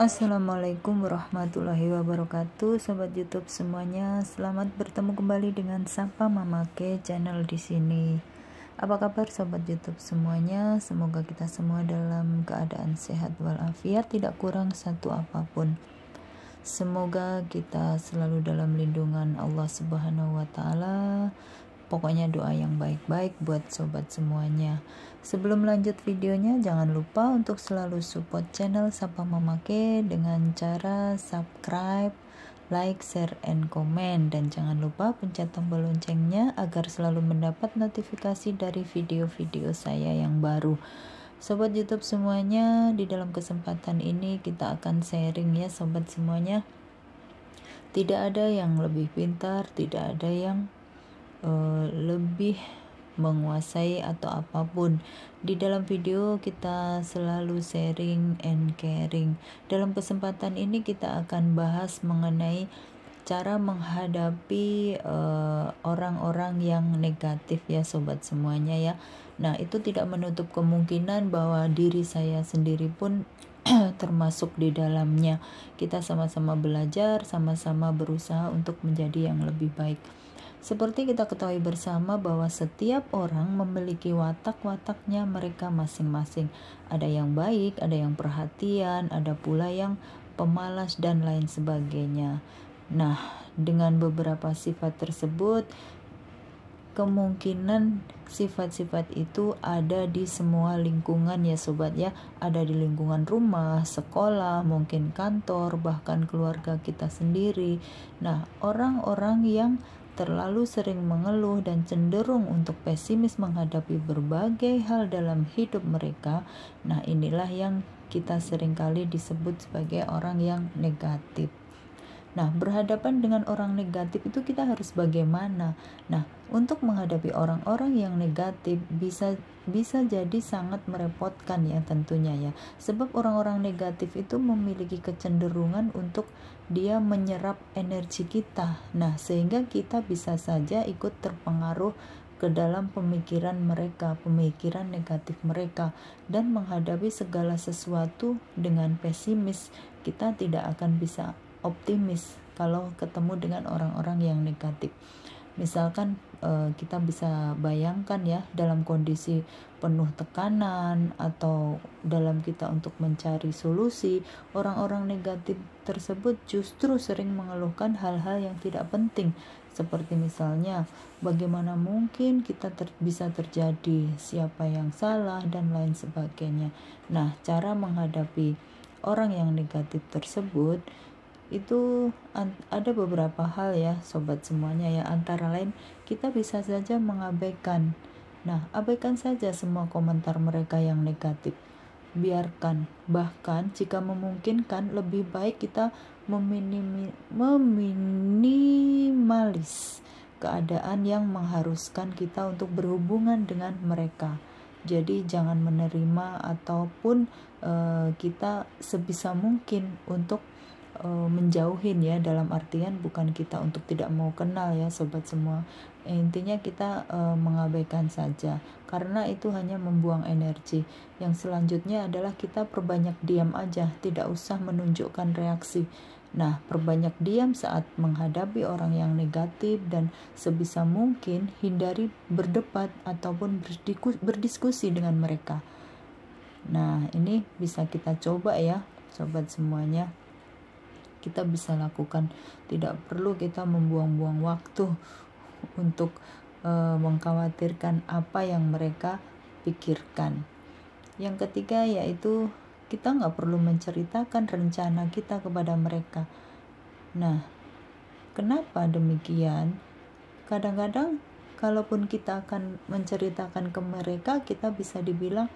Assalamualaikum warahmatullahi wabarakatuh, sobat YouTube semuanya. Selamat bertemu kembali dengan Sapa Mamake channel di sini. Apa kabar sobat YouTube semuanya? Semoga kita semua dalam keadaan sehat walafiat, tidak kurang satu apapun. Semoga kita selalu dalam lindungan Allah Subhanahu wa taala. Pokoknya doa yang baik-baik buat sobat semuanya. Sebelum lanjut videonya, jangan lupa untuk selalu support channel Sapa Mamake dengan cara subscribe, like, share, and comment. Dan jangan lupa pencet tombol loncengnya agar selalu mendapat notifikasi dari video-video saya yang baru. Sobat YouTube semuanya, di dalam kesempatan ini kita akan sharing ya sobat semuanya. Tidak ada yang lebih pintar, tidak ada yang lebih menguasai atau apapun. Di dalam video kita selalu sharing and caring. Dalam kesempatan ini kita akan bahas mengenai cara menghadapi orang-orang yang negatif ya sobat semuanya ya. Nah, itu tidak menutup kemungkinan bahwa diri saya sendiri pun termasuk di dalamnya. Kita sama-sama belajar, sama-sama berusaha untuk menjadi yang lebih baik. Seperti kita ketahui bersama bahwa setiap orang memiliki watak-wataknya mereka masing-masing. Ada yang baik, ada yang perhatian, ada pula yang pemalas dan lain sebagainya. Nah, dengan beberapa sifat tersebut, kemungkinan sifat-sifat itu ada di semua lingkungan ya sobat ya. Ada di lingkungan rumah, sekolah, mungkin kantor, bahkan keluarga kita sendiri. Nah, orang-orang yang terlalu sering mengeluh dan cenderung untuk pesimis menghadapi berbagai hal dalam hidup mereka. Nah, inilah yang kita seringkali disebut sebagai orang yang negatif. Nah, berhadapan dengan orang negatif itu kita harus bagaimana? Nah, untuk menghadapi orang-orang yang negatif bisa jadi sangat merepotkan ya tentunya ya. Sebab orang-orang negatif itu memiliki kecenderungan untuk dia menyerap energi kita. Nah, sehingga kita bisa saja ikut terpengaruh ke dalam pemikiran mereka, pemikiran negatif mereka, dan menghadapi segala sesuatu dengan pesimis. Kita tidak akan bisa optimis kalau ketemu dengan orang-orang yang negatif. Misalkan kita bisa bayangkan ya, dalam kondisi penuh tekanan atau dalam kita untuk mencari solusi, orang-orang negatif tersebut justru sering mengeluhkan hal-hal yang tidak penting, seperti misalnya bagaimana mungkin kita bisa terjadi, siapa yang salah, dan lain sebagainya. Nah, cara menghadapi orang yang negatif tersebut itu ada beberapa hal ya sobat semuanya ya. Antara lain, kita bisa saja mengabaikan. Nah, abaikan saja semua komentar mereka yang negatif. Biarkan, bahkan jika memungkinkan lebih baik kita meminimalis keadaan yang mengharuskan kita untuk berhubungan dengan mereka. Jadi jangan menerima ataupun kita sebisa mungkin untuk menjauhin ya, dalam artian bukan kita untuk tidak mau kenal ya sobat semua. Intinya kita mengabaikan saja, karena itu hanya membuang energi. Yang selanjutnya adalah kita perbanyak diam aja, tidak usah menunjukkan reaksi. Nah, perbanyak diam saat menghadapi orang yang negatif, dan sebisa mungkin hindari berdebat ataupun berdiskusi dengan mereka. Nah, ini bisa kita coba ya sobat semuanya. Kita bisa lakukan, tidak perlu kita membuang-buang waktu untuk mengkhawatirkan apa yang mereka pikirkan. Yang ketiga yaitu kita nggak perlu menceritakan rencana kita kepada mereka. Nah, kenapa demikian? Kadang-kadang kalaupun kita akan menceritakan ke mereka, kita bisa dibilang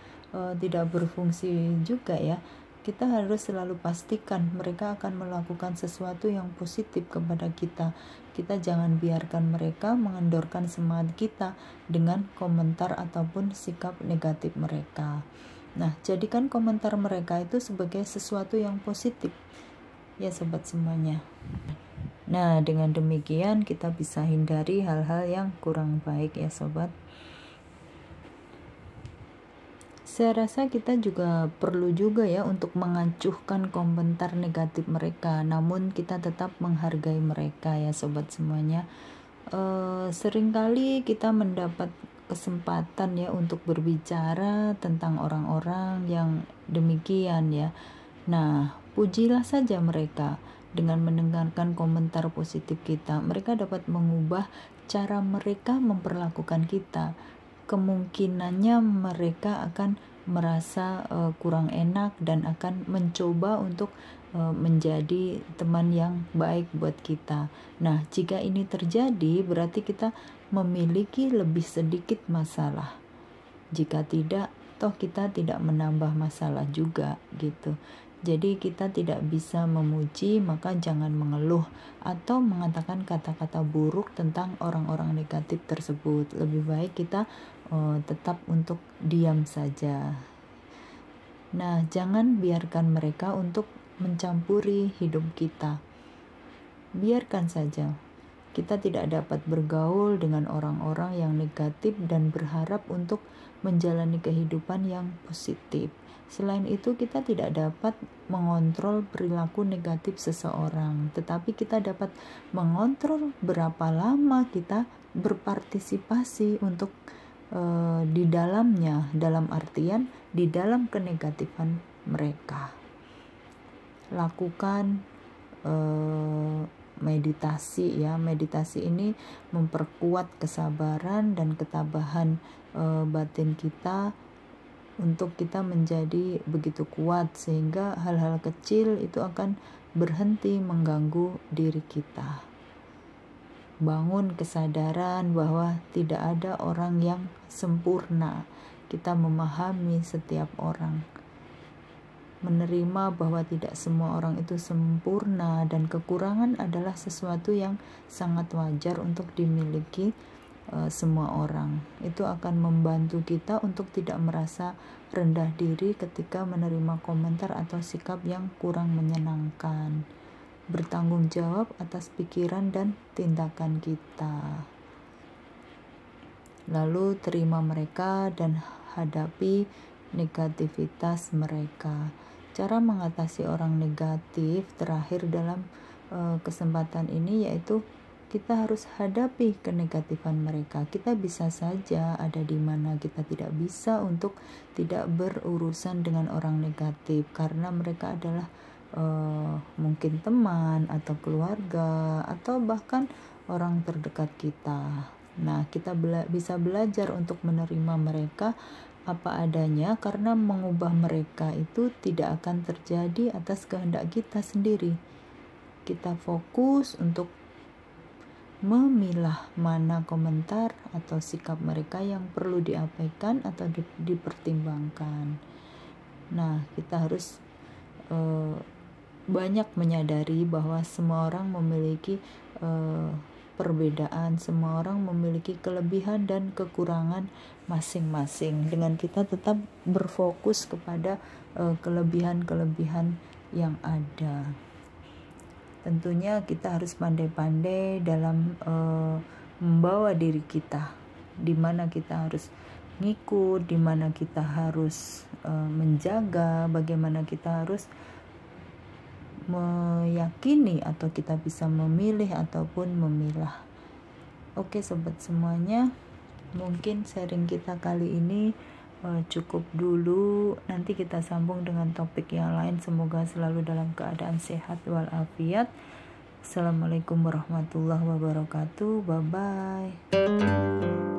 tidak berfungsi juga ya. Kita harus selalu pastikan mereka akan melakukan sesuatu yang positif kepada kita. Kita jangan biarkan mereka mengendorkan semangat kita dengan komentar ataupun sikap negatif mereka. Nah, jadikan komentar mereka itu sebagai sesuatu yang positif ya sobat semuanya. Nah, dengan demikian kita bisa hindari hal-hal yang kurang baik ya sobat. Saya rasa kita juga perlu juga ya untuk mengacuhkan komentar negatif mereka, namun kita tetap menghargai mereka ya sobat semuanya. Seringkali kita mendapat kesempatan ya untuk berbicara tentang orang-orang yang demikian ya. Nah, pujilah saja mereka. Dengan mendengarkan komentar positif kita, mereka dapat mengubah cara mereka memperlakukan kita. Kemungkinannya mereka akan merasa kurang enak dan akan mencoba untuk menjadi teman yang baik buat kita. Nah, jika ini terjadi, berarti kita memiliki lebih sedikit masalah. Jika tidak, toh kita tidak menambah masalah juga gitu. Jadi kita tidak bisa memuji, maka jangan mengeluh atau mengatakan kata-kata buruk tentang orang-orang negatif tersebut. Lebih baik kita tetap untuk diam saja. Nah, jangan biarkan mereka untuk mencampuri hidup kita. Biarkan saja. Kita tidak dapat bergaul dengan orang-orang yang negatif dan berharap untuk menjalani kehidupan yang positif. Selain itu, kita tidak dapat mengontrol perilaku negatif seseorang, tetapi kita dapat mengontrol berapa lama kita berpartisipasi untuk di dalamnya, dalam artian di dalam kenegatifan mereka. Lakukan meditasi ya. Meditasi ini memperkuat kesabaran dan ketabahan batin kita untuk kita menjadi begitu kuat sehingga hal-hal kecil itu akan berhenti mengganggu diri kita. Bangun kesadaran bahwa tidak ada orang yang sempurna. Kita memahami setiap orang. Menerima bahwa tidak semua orang itu sempurna dan kekurangan adalah sesuatu yang sangat wajar untuk dimiliki semua orang. Itu akan membantu kita untuk tidak merasa rendah diri ketika menerima komentar atau sikap yang kurang menyenangkan. Bertanggung jawab atas pikiran dan tindakan kita. Lalu terima mereka dan hadapi negativitas mereka. Cara mengatasi orang negatif terakhir dalam kesempatan ini yaitu kita harus hadapi kenegatifan mereka. Kita bisa saja ada di mana kita tidak bisa untuk tidak berurusan dengan orang negatif karena mereka adalah mungkin teman atau keluarga atau bahkan orang terdekat kita. Nah, kita bisa belajar untuk menerima mereka apa adanya karena mengubah mereka itu tidak akan terjadi atas kehendak kita sendiri. Kita fokus untuk memilah mana komentar atau sikap mereka yang perlu diabaikan atau dipertimbangkan. Nah, kita harus banyak menyadari bahwa semua orang memiliki perbedaan, semua orang memiliki kelebihan dan kekurangan masing-masing. Dengan kita tetap berfokus kepada kelebihan-kelebihan yang ada. Tentunya kita harus pandai-pandai dalam membawa diri kita, di mana kita harus ngikut, di mana kita harus menjaga, bagaimana kita harus meyakini atau kita bisa memilih ataupun memilah. Oke sobat semuanya, mungkin sharing kita kali ini cukup dulu. Nanti kita sambung dengan topik yang lain. Semoga selalu dalam keadaan sehat walafiat. Assalamualaikum warahmatullahi wabarakatuh. Bye bye.